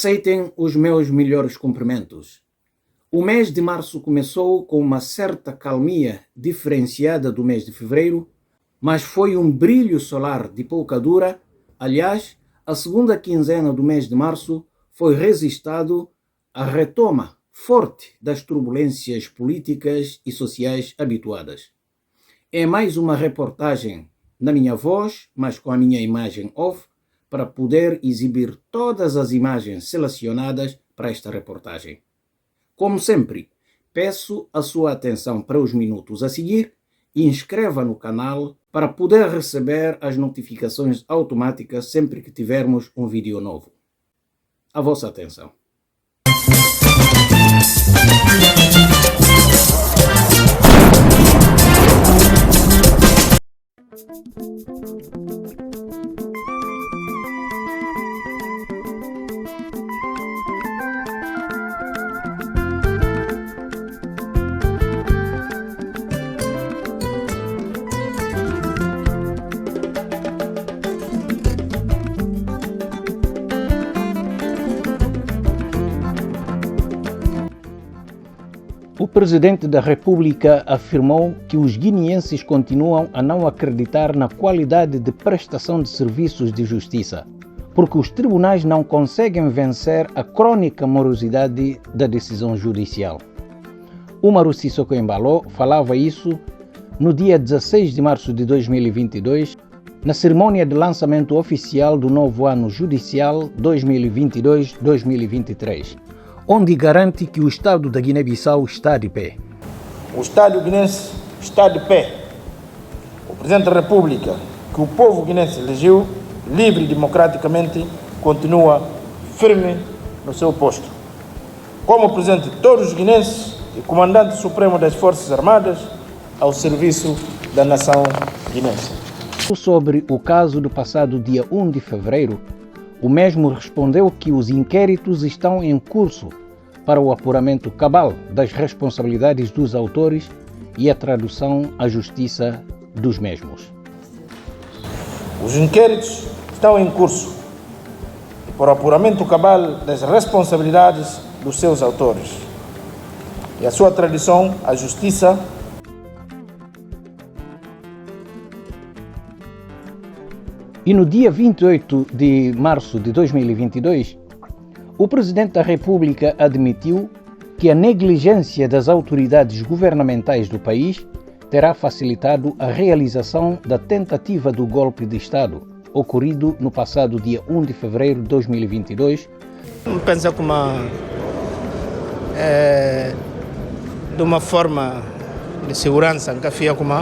Aceitem os meus melhores cumprimentos. O mês de março começou com uma certa calmia diferenciada do mês de fevereiro, mas foi um brilho solar de pouca dura. Aliás, a segunda quinzena do mês de março foi registrado a retoma forte das turbulências políticas e sociais habituadas. É mais uma reportagem na minha voz, mas com a minha imagem off, para poder exibir todas as imagens selecionadas para esta reportagem. Como sempre, peço a sua atenção para os minutos a seguir e inscreva no canal para poder receber as notificações automáticas sempre que tivermos um vídeo novo. A vossa atenção. O presidente da República afirmou que os guineenses continuam a não acreditar na qualidade de prestação de serviços de justiça, porque os tribunais não conseguem vencer a crônica morosidade da decisão judicial. Umaru Sissoko Embalo falava isso no dia 16 de março de 2022, na cerimônia de lançamento oficial do novo ano judicial 2022-2023. Onde garante que o Estado da Guiné-Bissau está de pé. O Estado guinense está de pé. O Presidente da República, que o povo guinense elegeu livre e democraticamente, continua firme no seu posto. Como Presidente de todos os guinenses e Comandante Supremo das Forças Armadas, ao serviço da nação guinense. Sobre o caso do passado dia 1 de fevereiro, o mesmo respondeu que os inquéritos estão em curso para o apuramento cabal das responsabilidades dos autores e a tradução à justiça dos mesmos. Os inquéritos estão em curso para o apuramento cabal das responsabilidades dos seus autores e a sua tradução à justiça. E no dia 28 de março de 2022, o Presidente da República admitiu que a negligência das autoridades governamentais do país terá facilitado a realização da tentativa do golpe de Estado, ocorrido no passado dia 1 de fevereiro de 2022. Pensa como de uma forma de segurança que havia como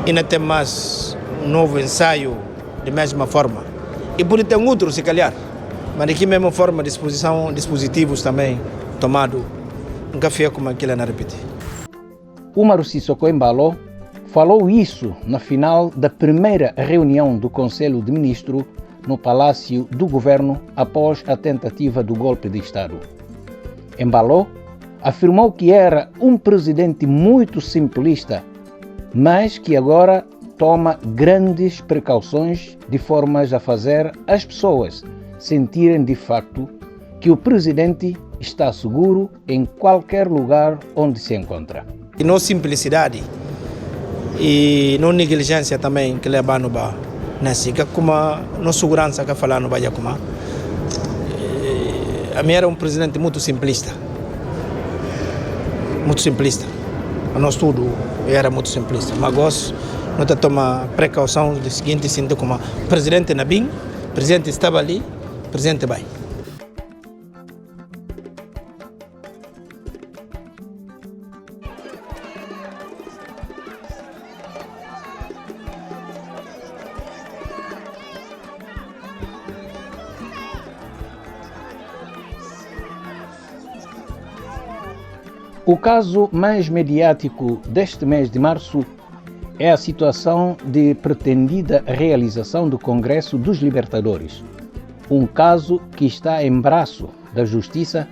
ainda tem mais novo ensaio de mesma forma. E por ter outro, se calhar, mas de que mesma forma de dispositivos também tomado, nunca foi como aquilo na repetir. Umaru Sissoko Embalo falou isso na final da primeira reunião do Conselho de Ministros no Palácio do Governo após a tentativa do golpe de Estado. Embalo afirmou que era um presidente muito simplista, mas que agora toma grandes precauções de formas a fazer as pessoas sentirem de facto que o presidente está seguro em qualquer lugar onde se encontra. E não simplicidade e não negligência também que leva no bar, nesse que como não segurança que falar no Bahia como a minha era um presidente muito simplista, a nós tudo era muito simplista, mas gosto não toma precaução do seguinte, sinto como presidente Nabim, presidente estava ali, presidente vai. O caso mais mediático deste mês de março é a situação de pretendida realização do Congresso dos Libertadores, um caso que está em braço da Justiça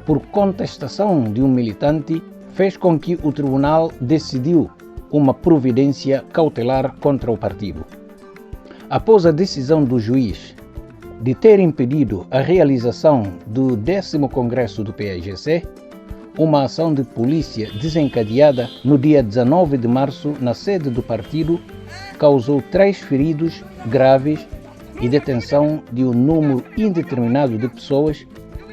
por contestação de um militante fez com que o tribunal decidiu uma providência cautelar contra o partido. Após a decisão do juiz, de ter impedido a realização do 10º Congresso do PAIGC, uma ação de polícia desencadeada no dia 19 de março na sede do partido causou 3 feridos graves e detenção de um número indeterminado de pessoas,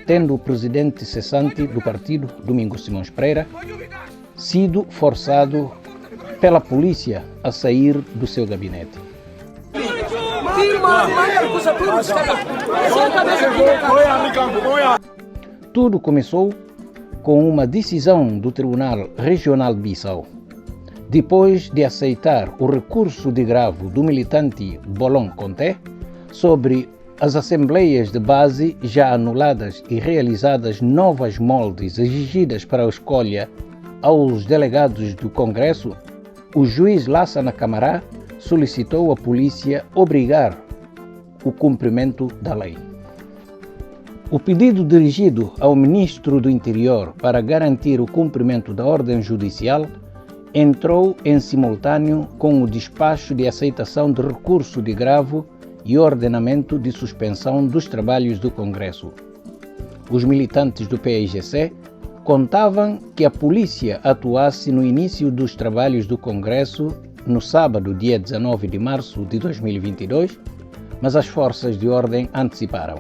tendo o presidente cessante do partido, Domingos Simões Pereira, sido forçado pela polícia a sair do seu gabinete. Tudo começou com uma decisão do Tribunal Regional de Bissau. Depois de aceitar o recurso de gravo do militante Bolon Conté sobre as assembleias de base já anuladas e realizadas novas moldes exigidas para a escolha aos delegados do Congresso, o juiz Lassana Camará solicitou à polícia obrigar o cumprimento da lei. O pedido dirigido ao ministro do Interior para garantir o cumprimento da ordem judicial entrou em simultâneo com o despacho de aceitação de recurso de gravo e ordenamento de suspensão dos trabalhos do Congresso. Os militantes do PAIGC contavam que a polícia atuasse no início dos trabalhos do Congresso no sábado, dia 19 de março de 2022, mas as forças de ordem anteciparam.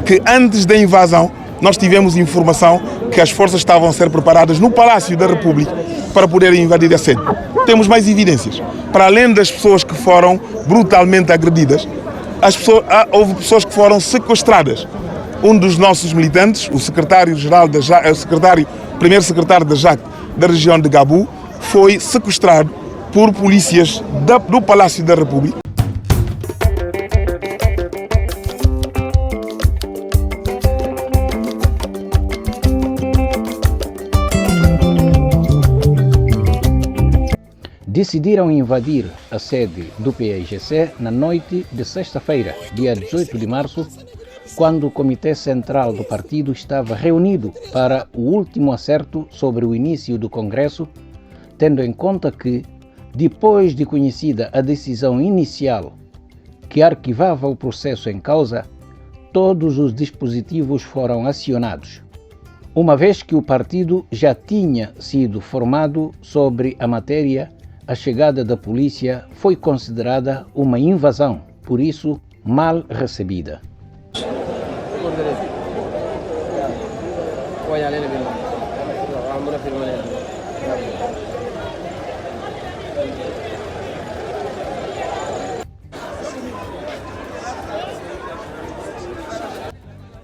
Que antes da invasão nós tivemos informação que as forças estavam a ser preparadas no Palácio da República para poderem invadir a sede. Temos mais evidências. Para além das pessoas que foram brutalmente agredidas, houve pessoas que foram sequestradas. Um dos nossos militantes, o secretário-geral da JAC, primeiro secretário da JAC da região de Gabu, foi sequestrado por polícias do Palácio da República. Decidiram invadir a sede do PAIGC na noite de sexta-feira, dia 18 de março, quando o Comitê Central do partido estava reunido para o último acerto sobre o início do Congresso, tendo em conta que, depois de conhecida a decisão inicial que arquivava o processo em causa, todos os dispositivos foram acionados, uma vez que o partido já tinha sido formado sobre a matéria. A chegada da polícia foi considerada uma invasão, por isso mal recebida.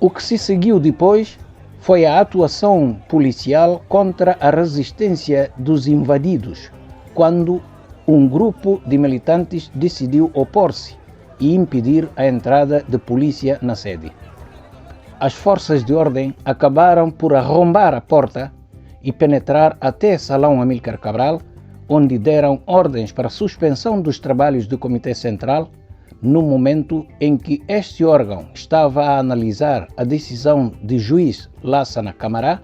O que se seguiu depois foi a atuação policial contra a resistência dos invadidos, quando um grupo de militantes decidiu opor-se e impedir a entrada de polícia na sede. As forças de ordem acabaram por arrombar a porta e penetrar até Salão Amílcar Cabral, onde deram ordens para a suspensão dos trabalhos do Comitê Central, no momento em que este órgão estava a analisar a decisão de juiz Lassana Camará,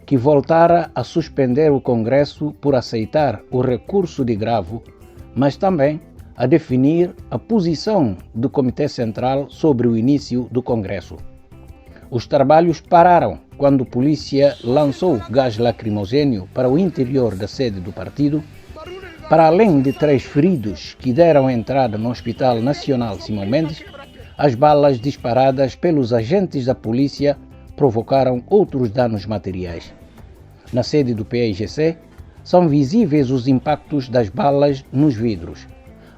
que voltara a suspender o Congresso por aceitar o recurso de gravo, mas também a definir a posição do Comitê Central sobre o início do Congresso. Os trabalhos pararam quando a polícia lançou gás lacrimogêneo para o interior da sede do partido, para além de 3 feridos que deram entrada no Hospital Nacional Simão Mendes. As balas disparadas pelos agentes da polícia provocaram outros danos materiais. Na sede do PAIGC, são visíveis os impactos das balas nos vidros.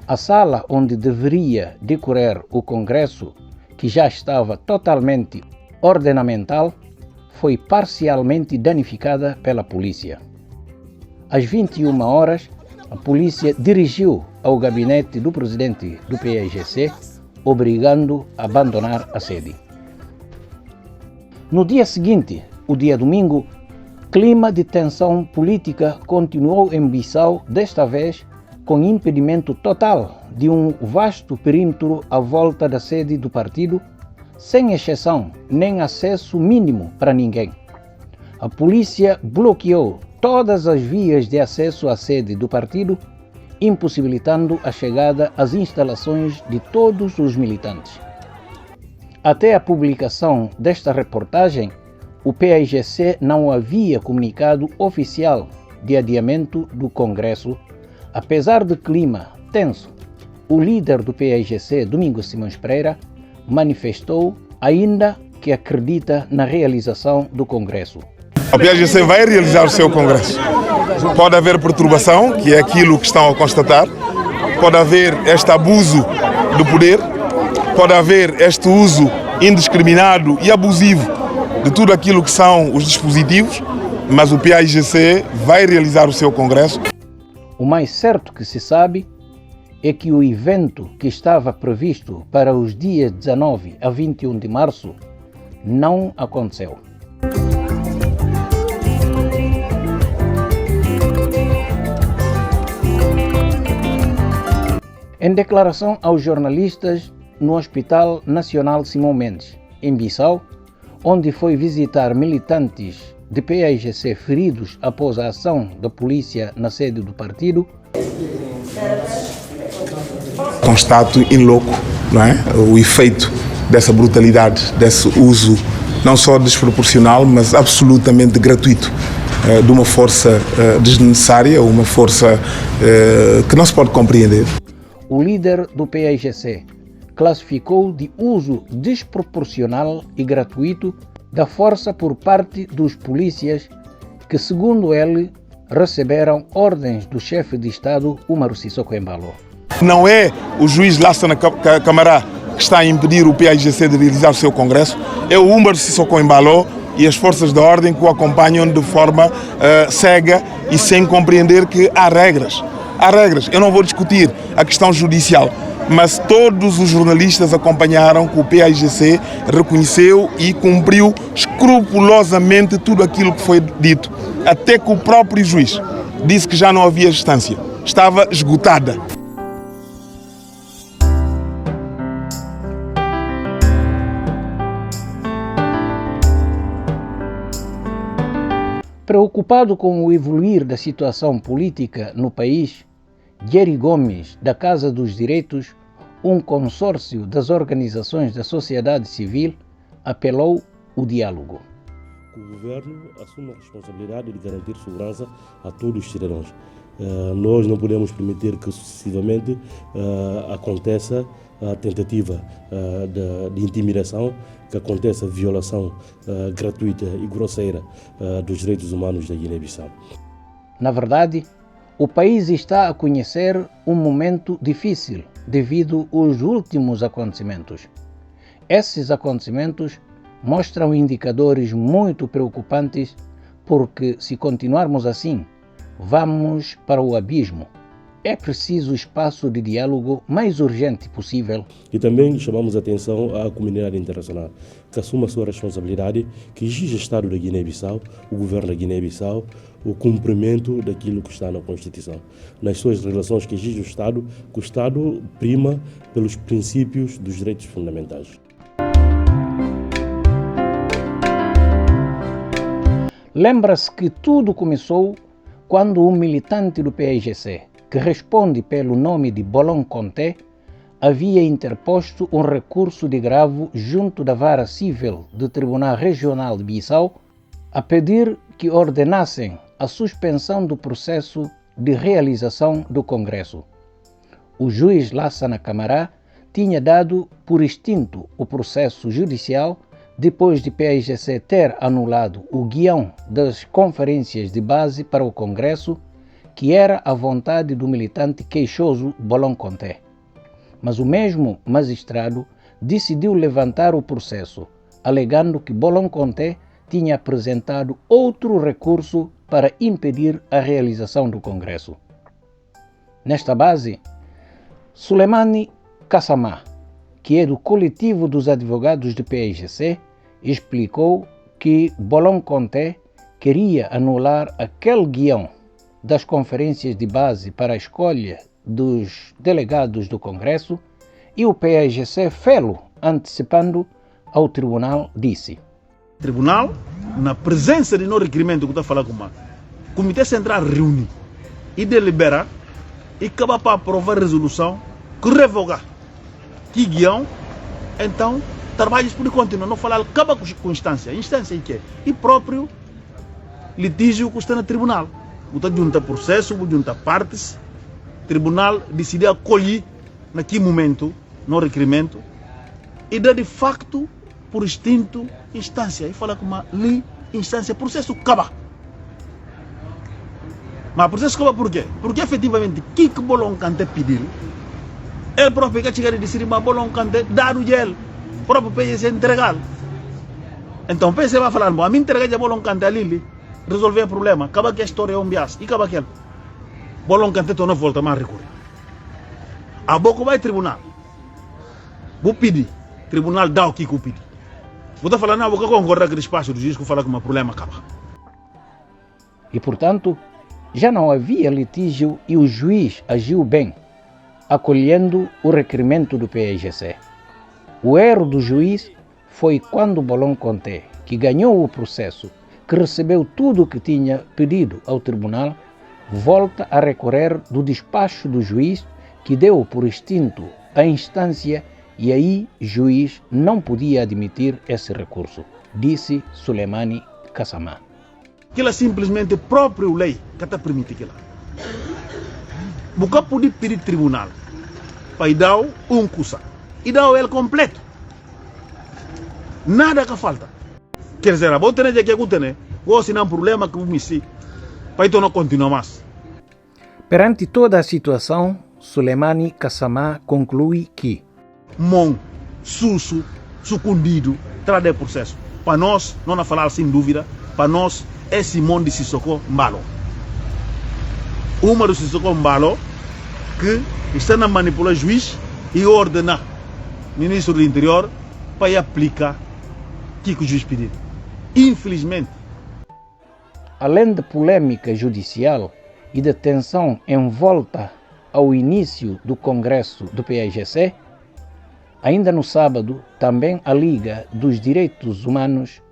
A sala onde deveria decorrer o Congresso, que já estava totalmente ordenamental, foi parcialmente danificada pela polícia. Às 21 horas, a polícia dirigiu ao gabinete do presidente do PAIGC, obrigando a abandonar a sede. No dia seguinte, o dia domingo, clima de tensão política continuou em Bissau, desta vez com impedimento total de um vasto perímetro à volta da sede do partido, sem exceção nem acesso mínimo para ninguém. A polícia bloqueou todas as vias de acesso à sede do partido, impossibilitando a chegada às instalações de todos os militantes. Até a publicação desta reportagem, o PAIGC não havia comunicado oficial de adiamento do Congresso, apesar do clima tenso. O líder do PAIGC, Domingos Simões Pereira, manifestou ainda que acredita na realização do Congresso. O PAIGC vai realizar o seu Congresso. Pode haver perturbação, que é aquilo que estão a constatar, pode haver este abuso do poder, pode haver este uso indiscriminado e abusivo de tudo aquilo que são os dispositivos, mas o PAIGC vai realizar o seu Congresso. O mais certo que se sabe é que o evento que estava previsto para os dias 19 a 21 de março não aconteceu. Em declaração aos jornalistas no Hospital Nacional Simão Mendes, em Bissau, onde foi visitar militantes de PAIGC feridos após a ação da polícia na sede do partido, constato in loco, não é? O efeito dessa brutalidade, desse uso não só desproporcional, mas absolutamente gratuito de uma força desnecessária, uma força que não se pode compreender. O líder do PAIGC classificou de uso desproporcional e gratuito da força por parte dos polícias que, segundo ele, receberam ordens do chefe de Estado, Umaru Sissoko Embalo. Não é o juiz Lassana Camara que está a impedir o PAIGC de realizar o seu Congresso, é o Umaru Sissoko Embalo e as forças da ordem que o acompanham de forma cega e sem compreender que há regras. Há regras. Eu não vou discutir a questão judicial, mas todos os jornalistas acompanharam que o PAIGC reconheceu e cumpriu escrupulosamente tudo aquilo que foi dito. Até que o próprio juiz disse que já não havia instância, estava esgotada. Preocupado com o evoluir da situação política no país, Jerry Gomes, da Casa dos Direitos, um consórcio das organizações da sociedade civil, apelou ao diálogo. O governo assume a responsabilidade de garantir segurança a todos os cidadãos. Nós não podemos permitir que sucessivamente aconteça a tentativa de intimidação, que aconteça a violação gratuita e grosseira dos direitos humanos da Guiné-Bissau. Na verdade, o país está a conhecer um momento difícil devido aos últimos acontecimentos. Esses acontecimentos mostram indicadores muito preocupantes porque, se continuarmos assim, vamos para o abismo. É preciso espaço de diálogo mais urgente possível. E também chamamos a atenção à comunidade internacional, que assuma a sua responsabilidade, que exige o Estado da Guiné-Bissau, o governo da Guiné-Bissau, o cumprimento daquilo que está na Constituição. Nas suas relações que exige o Estado, que o Estado prima pelos princípios dos direitos fundamentais. Lembra-se que tudo começou quando um militante do PAIGC, que responde pelo nome de Bolon Conté, havia interposto um recurso de agravo junto da Vara Civil do Tribunal Regional de Bissau a pedir que ordenassem a suspensão do processo de realização do Congresso. O juiz Lassana Camara tinha dado por extinto o processo judicial depois de PAIGC ter anulado o guião das conferências de base para o Congresso, que era a vontade do militante queixoso Bolon Conté. Mas o mesmo magistrado decidiu levantar o processo, alegando que Bolon Conté tinha apresentado outro recurso para impedir a realização do Congresso. Nesta base, Sulemani Kassamá, que é do coletivo dos advogados de PAIGC, explicou que Bolon Conté queria anular aquele guião das conferências de base para a escolha dos delegados do Congresso e o PAIGC fê-lo antecipando ao tribunal, disse. O tribunal, na presença de não requerimento que está falando com o Comitê Central reúne e delibera e acaba para aprovar a resolução que revoga que guião, então trabalhos por continuar, não falar, acaba com instância. Instância em quê? E próprio litígio que está no tribunal. Você junta processo, junta partes, o tribunal decide acolher naquele momento, no requerimento, e dá de facto, por instinto, instância. E fala com uma lei, instância, processo acaba. Mas o processo acaba por quê? Porque efetivamente, o que o Bolon Kanté pediu, ele próprio que chega a dizer, mas Bolon Kanté dá o gel, o próprio PSC entregar. Então o PSC vai falar, a mim entregar a Bolon Kanté ali, resolver o problema, acaba que a história é um bias, e acaba aquele. Bolon Kanté não volta mais a recorrer. A boca vai ao tribunal. Vou pedir, o tribunal dá o que eu pedi. Vou estar falando, não, vou concordar com o despacho do juiz que fala que o problema acaba. E portanto, já não havia litígio e o juiz agiu bem, acolhendo o requerimento do PAIGC. O erro do juiz foi quando Bolon Kanté, que ganhou o processo, que recebeu tudo o que tinha pedido ao tribunal, volta a recorrer do despacho do juiz, que deu por extinto a instância, e aí o juiz não podia admitir esse recurso, disse Suleimani Kassamá. Aquilo é simplesmente próprio lei que está permite aquilo. Você pode pedir tribunal para dar um curso e dar ele completo. Nada que falta. Quer dizer, vou ter que eu vou assinar um problema que eu me sei, para então não continuar mais. Perante toda a situação, Suleimani Kassamá conclui que Mon, susso, sucundido, traz o processo. Para nós, não falar sem dúvida, para nós, esse mundo de Sissoko Mbalo. Uma do Sissoko Mbalo que está a manipular o juiz e ordenar o ministro do interior para aplicar o que o juiz pediu. Infelizmente. Além da polêmica judicial e da tensão em volta ao início do Congresso do PAIGC, ainda no sábado, também a Liga dos Direitos Humanos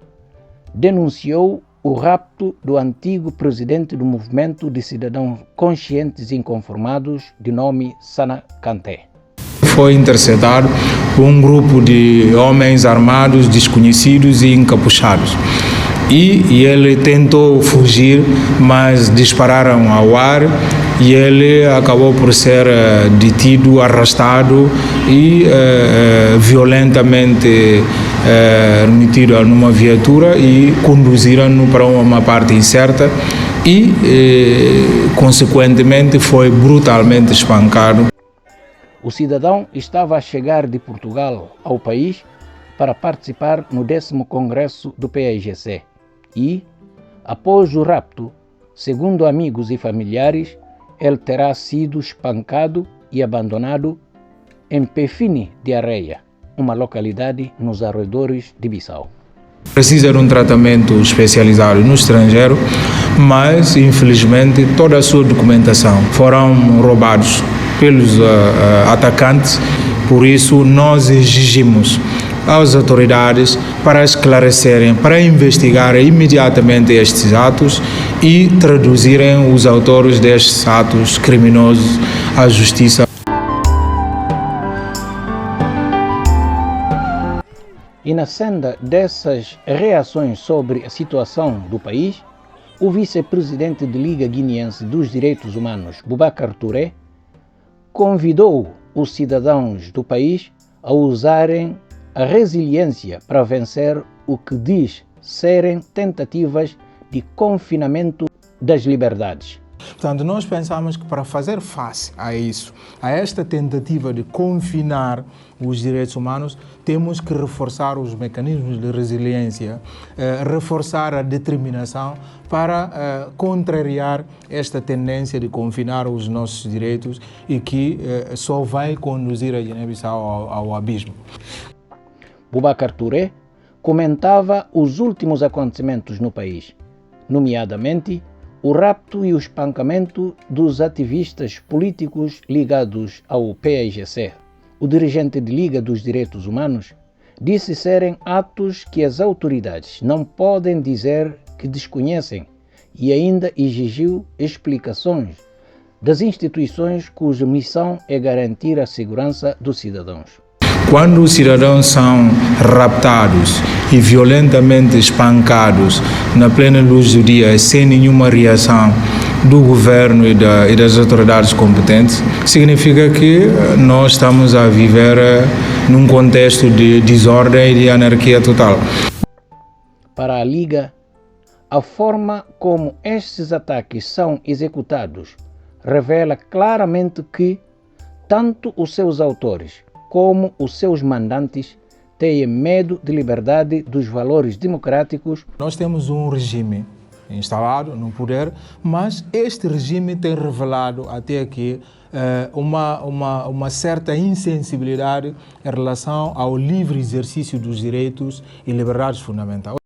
denunciou o rapto do antigo presidente do Movimento de Cidadãos Conscientes e Inconformados, de nome Sana Kanté. Foi interceptado por um grupo de homens armados, desconhecidos e encapuchados. E ele tentou fugir, mas dispararam ao ar e ele acabou por ser detido, arrastado e violentamente remetido numa viatura e conduziram-no para uma parte incerta e, consequentemente, foi brutalmente espancado. O cidadão estava a chegar de Portugal ao país para participar no 10º Congresso do PAIGC e, após o rapto, segundo amigos e familiares, ele terá sido espancado e abandonado em Pefini de Areia, uma localidade nos arredores de Bissau. Precisa de um tratamento especializado no estrangeiro, mas infelizmente toda a sua documentação foram roubados pelos atacantes. Por isso nós exigimos às autoridades para esclarecerem, para investigarem imediatamente estes atos e traduzirem os autores destes atos criminosos à justiça. E na senda dessas reações sobre a situação do país, o vice-presidente da Liga Guineense dos Direitos Humanos, Boubacar Touré, convidou os cidadãos do país a usarem a resiliência para vencer o que diz serem tentativas de confinamento das liberdades. Portanto, nós pensamos que para fazer face a isso, a esta tentativa de confinar os direitos humanos, temos que reforçar os mecanismos de resiliência, reforçar a determinação para contrariar esta tendência de confinar os nossos direitos e que só vai conduzir a Guiné-Bissau ao abismo. Boubacar Touré comentava os últimos acontecimentos no país, nomeadamente o rapto e o espancamento dos ativistas políticos ligados ao PAIGC. O dirigente de Liga dos Direitos Humanos disse serem atos que as autoridades não podem dizer que desconhecem e ainda exigiu explicações das instituições cuja missão é garantir a segurança dos cidadãos. Quando os cidadãos são raptados e violentamente espancados na plena luz do dia, sem nenhuma reação do governo e das autoridades competentes, significa que nós estamos a viver num contexto de desordem e de anarquia total. Para a Liga, a forma como estes ataques são executados revela claramente que tanto os seus autores como os seus mandantes têm medo de liberdade dos valores democráticos. Nós temos um regime instalado no poder, mas este regime tem revelado até aqui uma certa insensibilidade em relação ao livre exercício dos direitos e liberdades fundamentais.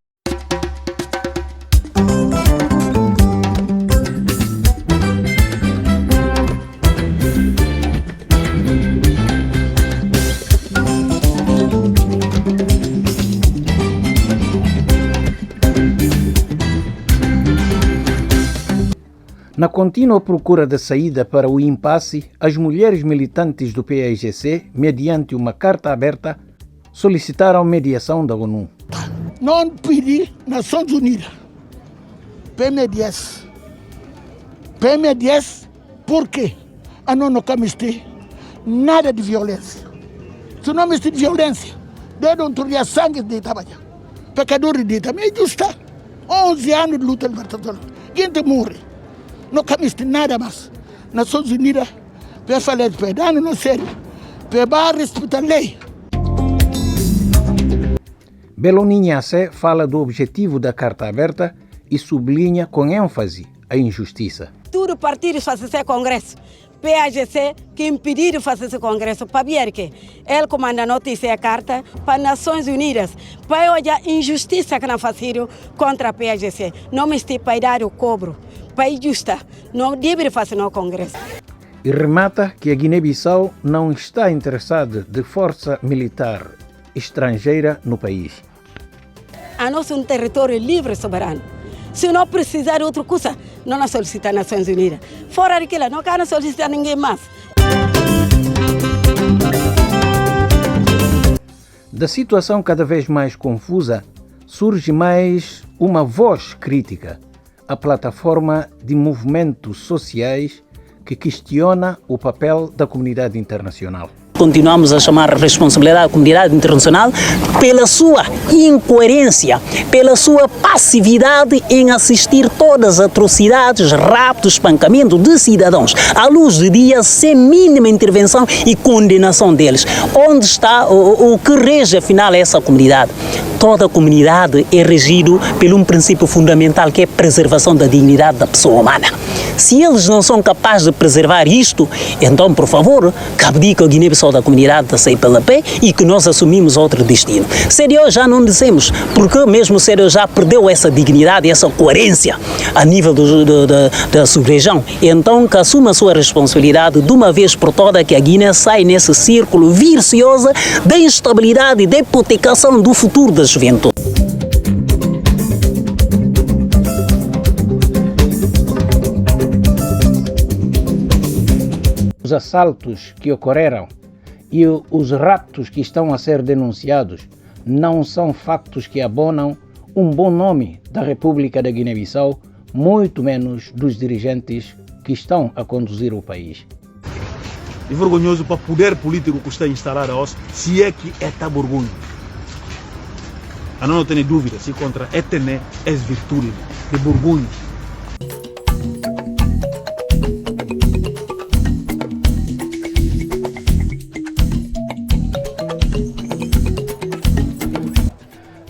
Na contínua procura de saída para o impasse, as mulheres militantes do PAIGC, mediante uma carta aberta, solicitaram mediação da ONU. Não pedir Nações Unidas, PMDS. PMDS, por quê? A não ter nada de violência. Se não existe violência, desde onde sangue de trabalhar. Pecadores de também é justa. 11 anos de luta libertadora. Gente morre. Não existe nada mais. Nações Unidas, para falar de perdão, não sério, para respeitar a lei. Beloninhace fala do objetivo da carta aberta e sublinha com ênfase a injustiça. Tudo partido faz esse congresso. PAIGC que impediram fazer esse congresso para ver que ele comanda a notícia a carta para as Nações Unidas para olhar a injustiça que não faziam contra a PAIGC. Não me estou para dar o cobro. País justa, não deve fazer no Congresso. E remata que a Guiné-Bissau não está interessada de força militar estrangeira no país. A nosso um território livre e soberano. Se não precisar de outra coisa, não solicita as Nações Unidas. Fora daquilo, não quero solicitar ninguém mais. Da situação cada vez mais confusa, surge mais uma voz crítica. A plataforma de movimentos sociais que questiona o papel da comunidade internacional. Continuamos a chamar a responsabilidade da comunidade internacional pela sua incoerência, pela sua passividade em assistir todas as atrocidades, raptos, espancamento de cidadãos à luz do dia sem mínima intervenção e condenação deles. Onde está o que rege afinal essa comunidade? Toda a comunidade é regido por um princípio fundamental que é a preservação da dignidade da pessoa humana. Se eles não são capazes de preservar isto, então, por favor, abdica a Guiné-Bissau da comunidade da CPLP e que nós assumimos outro destino. CDO já não dizemos, porque mesmo o CDO já perdeu essa dignidade, essa coerência a nível da sub-região. Então, que assuma a sua responsabilidade de uma vez por todas, que a Guiné sai nesse círculo vicioso da instabilidade e da hipotecação do futuro da juventude. Os assaltos que ocorreram e os raptos que estão a ser denunciados não são factos que abonam um bom nome da República da Guiné-Bissau, muito menos dos dirigentes que estão a conduzir o país. É vergonhoso para o poder político que está instalado hoje, se é que é vergonha. Eu não tenho dúvida se contra etene é virtude de vergonha.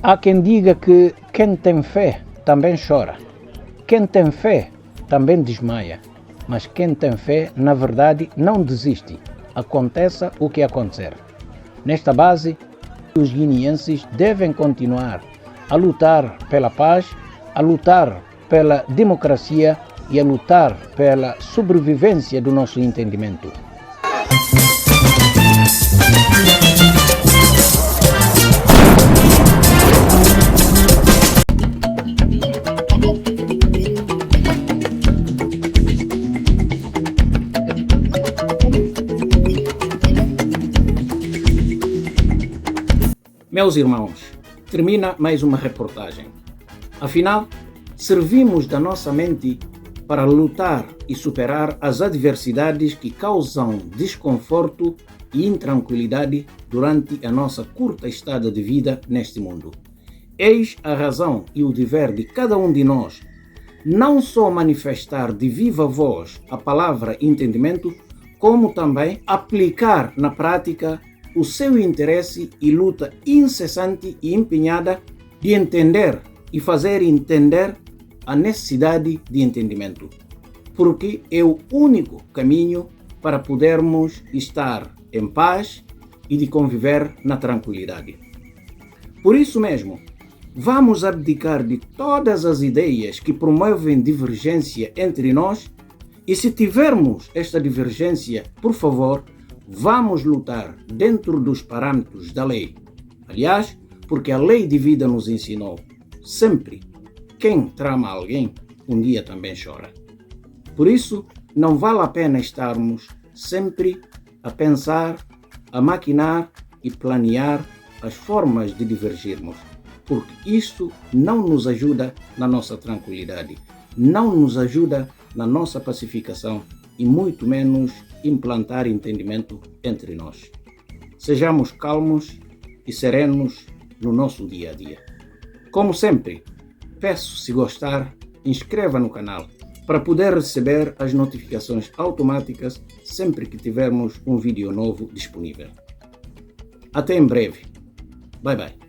Há quem diga que quem tem fé também chora, quem tem fé também desmaia, mas quem tem fé, na verdade, não desiste, aconteça o que acontecer. Nesta base, os guineenses devem continuar a lutar pela paz, a lutar pela democracia e a lutar pela sobrevivência do nosso entendimento. Meus irmãos, termina mais uma reportagem. Afinal, servimos da nossa mente para lutar e superar as adversidades que causam desconforto e intranquilidade durante a nossa curta estada de vida neste mundo. Eis a razão e o dever de cada um de nós, não só manifestar de viva voz a palavra entendimento, como também aplicar na prática o seu interesse e luta incessante e empenhada de entender e fazer entender a necessidade de entendimento, porque é o único caminho para podermos estar em paz e de conviver na tranquilidade. Por isso mesmo, vamos abdicar de todas as ideias que promovem divergência entre nós e, se tivermos esta divergência, por favor, vamos lutar dentro dos parâmetros da lei. Aliás, porque a lei de vida nos ensinou, sempre, quem trama alguém, um dia também chora. Por isso, não vale a pena estarmos sempre a pensar, a maquinar e planear as formas de divergirmos, porque isto não nos ajuda na nossa tranquilidade, não nos ajuda na nossa pacificação e muito menos implantar entendimento entre nós. Sejamos calmos e serenos no nosso dia a dia. Como sempre, peço, se gostar, inscreva no canal para poder receber as notificações automáticas sempre que tivermos um vídeo novo disponível. Até em breve. Bye bye.